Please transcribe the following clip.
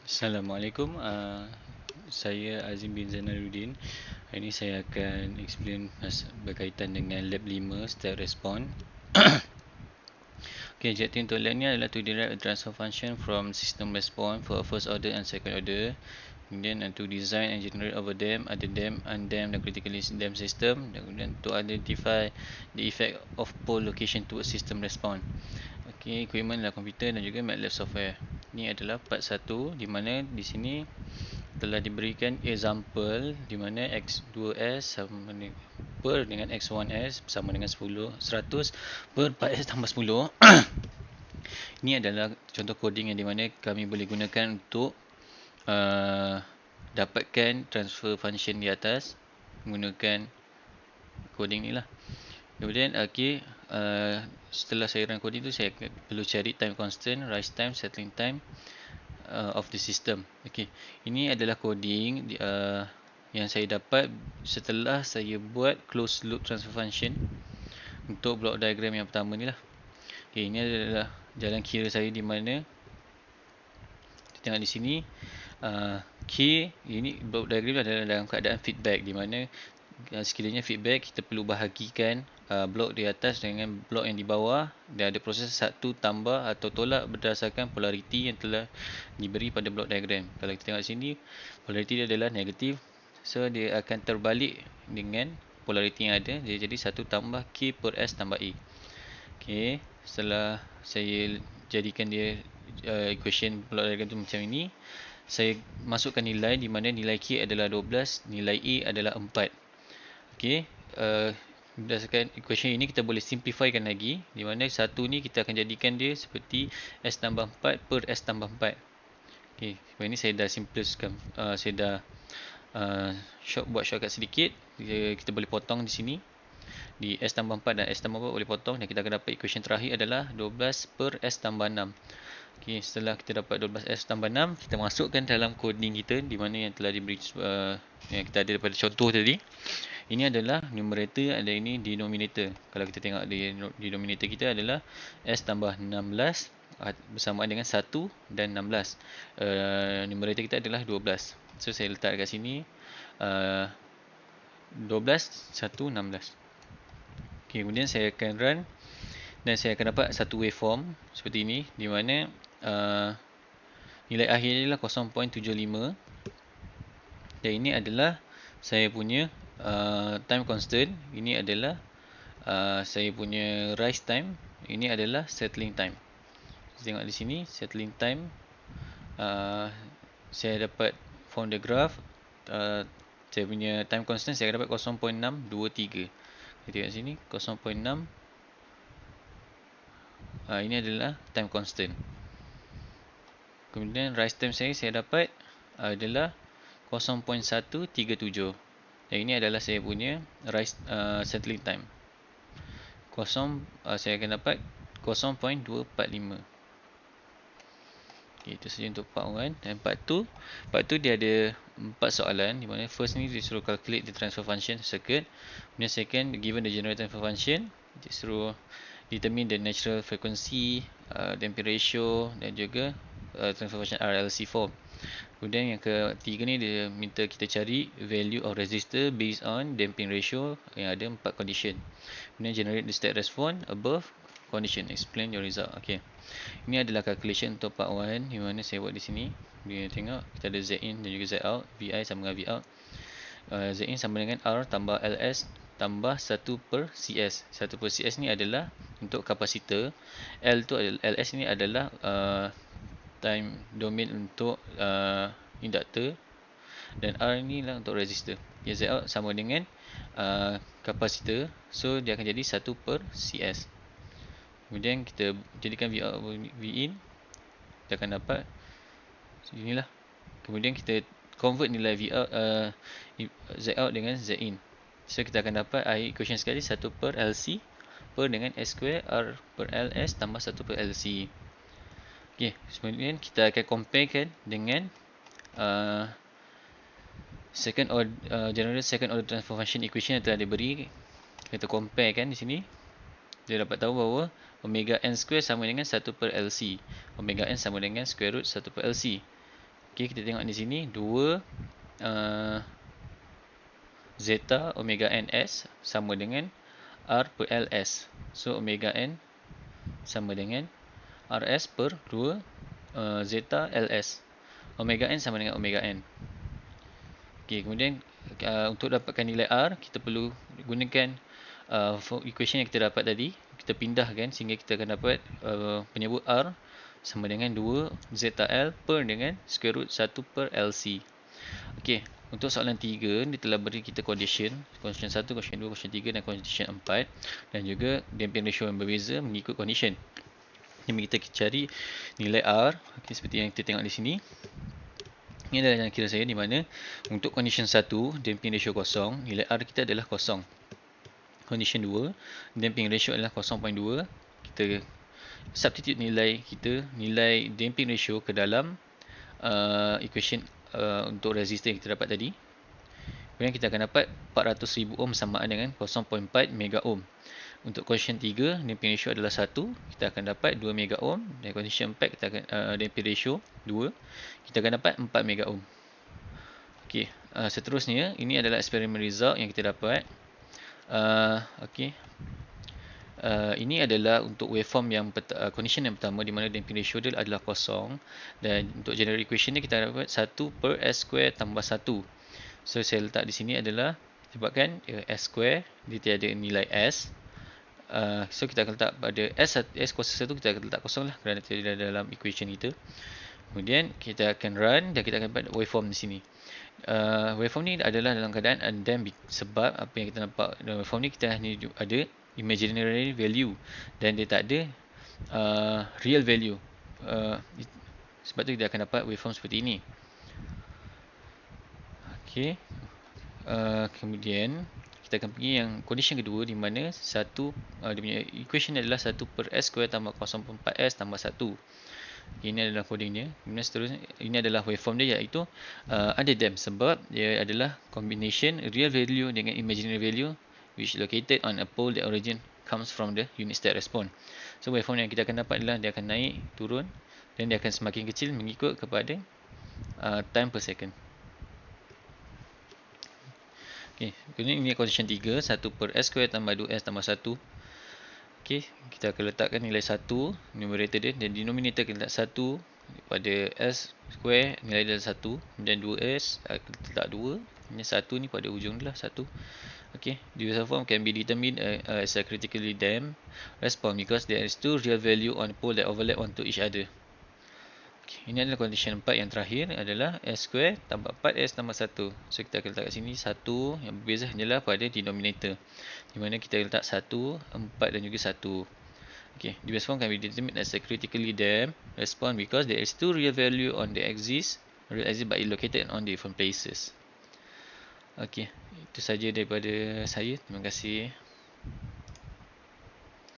Assalamualaikum, saya Azim bin Zainuddin. Hari ini saya akan explain berkaitan dengan lab 5 step respond. Okay, objektif untuk lab ni adalah to derive a transfer function from system response for first order and second order. Kemudian to design and generate over them, ada damped, undamped dan critically damped system. Dan kemudian to identify the effect of pole location towards system response. Okay, equipment adalah komputer dan juga MATLAB software. Ini adalah part 1 di mana di sini telah diberikan example di mana x2s sama per dengan x1s sama dengan 100 per 4s tambah 10. Ini adalah contoh coding yang di mana kami boleh gunakan untuk dapatkan transfer function di atas menggunakan coding ni lah. Kemudian setelah saya run coding tu, saya perlu cari time constant, rise time, settling time of the system. Okay, ini adalah coding yang saya dapat setelah saya buat closed loop transfer function untuk block diagram yang pertama ni lah. Okay, ini adalah jalan kira saya di mana kita tengok di sini ini block diagram adalah dalam keadaan feedback di mana sekiranya feedback kita perlu bahagikan blok di atas dengan blok yang di bawah dan ada proses satu tambah atau tolak berdasarkan polariti yang telah diberi pada blok diagram. Kalau kita tengok sini, polariti dia adalah negatif, so dia akan terbalik dengan polariti yang ada. Dia jadi 1 tambah K per S tambah E. Okay, setelah saya jadikan dia equation blok diagram tu macam ini, saya masukkan nilai di mana nilai K adalah 12, nilai E adalah 4. Okay, berdasarkan equation ini kita boleh simplifykan lagi, di mana satu ni kita akan jadikan dia seperti S tambah 4 per S tambah 4. Okay, sebab ini saya dah simplifkan, saya dah buat shortcut sedikit. Kita boleh potong di sini, di S tambah 4 dan S tambah 4 boleh potong, dan kita akan dapat equation terakhir adalah 12 per S tambah 6. Okay, setelah kita dapat 12S tambah 6, kita masukkan dalam coding kita di mana yang telah diberi yang kita ada daripada contoh tadi. Ini adalah numerator, ada ini denominator. Kalau kita tengok di denominator kita adalah S tambah 16 bersamaan dengan 1 dan 16. Numerator kita adalah 12. So saya letak dekat sini 12, 1, 16. Okay, kemudian saya akan run dan saya akan dapat satu waveform seperti ini, di mana nilai akhir adalah 0.75 dan ini adalah saya punya time constant. Ini adalah saya punya rise time. Ini adalah settling time. Tengok di sini settling time. Saya dapat from the graph, saya punya time constant saya dapat 0.623. Kita tengok sini 0.6. Ini adalah time constant. Kemudian rise time saya dapat adalah 0.137. Dan ini adalah saya punya rise settling time. Saya akan dapat 0.245. Okay, itu saja untuk part 1. Dan part 2 dia ada 4 soalan, di mana first ni dia suruh calculate the transfer function circuit. Kemudian second, given the general transfer function, dia suruh determine the natural frequency, damping ratio dan juga transfer function RLC form. Kemudian yang ketiga ni dia minta kita cari value of resistor based on damping ratio yang ada 4 condition. Kemudian generate the step response above condition. Explain your result. Okay. Ini adalah calculation untuk part 1 di mana saya buat di sini. Dia tengok kita ada Zin dan juga Zout. Vi sama dengan Vout. Zin sama dengan R tambah Ls tambah 1 per Cs. 1 per Cs ni adalah untuk kapasitor. L tu adalah, Ls ni adalah time domain untuk inductor, dan R ni lah untuk resistor. Zout sama dengan kapasitor, so dia akan jadi 1 per Cs. Kemudian kita jadikan Vout Vin, kita akan dapat inilah. Kemudian kita convert nilai Zout dengan Zin, so kita akan dapat equation sekali 1 per LC per dengan S square R per LS tambah 1 per LC. Okay, kemudian kita akan comparekan dengan general second order transfer function equation yang telah diberi. Kita comparekan di sini, dia dapat tahu bahawa omega n square sama dengan 1 per LC. Omega n sama dengan square root 1 per LC. Okay, kita tengok di sini 2 zeta omega ns sama dengan R per LS. So omega n sama dengan RS per 2 zeta LS. Omega n sama dengan omega n. Okay, kemudian untuk dapatkan nilai R, kita perlu gunakan equation yang kita dapat tadi. Kita pindahkan sehingga kita akan dapat penyebut R sama dengan 2 zeta L per dengan square root 1 per LC. Okay, untuk soalan 3, dia telah beri kita condition 1, condition 2, condition 3 dan condition 4. Dan juga damping ratio yang berbeza mengikut condition. Ini kita cari nilai R. Okay, seperti yang kita tengok di sini. Ini adalah yang kira saya di mana untuk condition 1, damping ratio kosong, nilai R kita adalah kosong. Condition 2, damping ratio adalah 0.2. Kita substitute nilai damping ratio ke dalam equation untuk resistor yang kita dapat tadi. Kemudian kita akan dapat 400,000 ohm sama dengan 0.4 mega ohm. Untuk condition 3, damping ratio adalah 1. Kita akan dapat 2 mega ohm. Dan condition 4, kita akan damping ratio 2. Kita akan dapat 4 mega ohm. Okey, seterusnya ini adalah eksperimen result yang kita dapat. Okey. Ini adalah untuk waveform yang condition yang pertama di mana damping ratio dia adalah kosong, dan untuk general equation ni kita dapat 1 per S square tambah 1. So saya letak di sini adalah sebabkan S square dia tiada nilai S. So kita akan letak pada S kuasa 1, kita akan letak kosong lah kerana tidak ada dalam equation kita. Kemudian kita akan run dan kita akan dapat waveform di sini. Waveform ni adalah dalam keadaan undamp sebab apa yang kita nampak dalam waveform ni, kita hanya ada imaginary value dan dia tak ada real value. Sebab tu kita akan dapat waveform seperti ini. Okey. Kemudian kita akan pergi yang condition kedua di mana dia punya equation adalah 1 per S square tambah 0.4S tambah 1. Ini adalah codingnya. Kemudian seterusnya, ini adalah waveform dia, iaitu underdamped sebab dia adalah combination real value dengan imaginary value which located on a pole that origin comes from the unit step response. So waveform yang kita akan dapat adalah dia akan naik, turun, dan dia akan semakin kecil mengikut kepada time per second. Okay, kemudian ini condition 3, 1 per S square tambah 2S tambah 1. Okay, kita akan letakkan nilai 1 numerator dia, dan denominator kita letak 1 pada S square, nilai dia 1, dan 2S kita letak 2, ini 1 ni pada ujung dia lah 1. Okay, the waveform can be determined as a critically damped response because there is two real value on pole that overlap onto each other. Okay, ini adalah condition 4 yang terakhir adalah S square tambah 4S tambah 1. So kita akan letak kat sini 1, yang berbeza hanyalah pada denominator, di mana kita letak 1, 4 dan juga 1. Okay, the waveform can be determined as a critically damped response because there is two real value on the axis, but it located on different places. Okay, itu saja daripada saya. Terima kasih.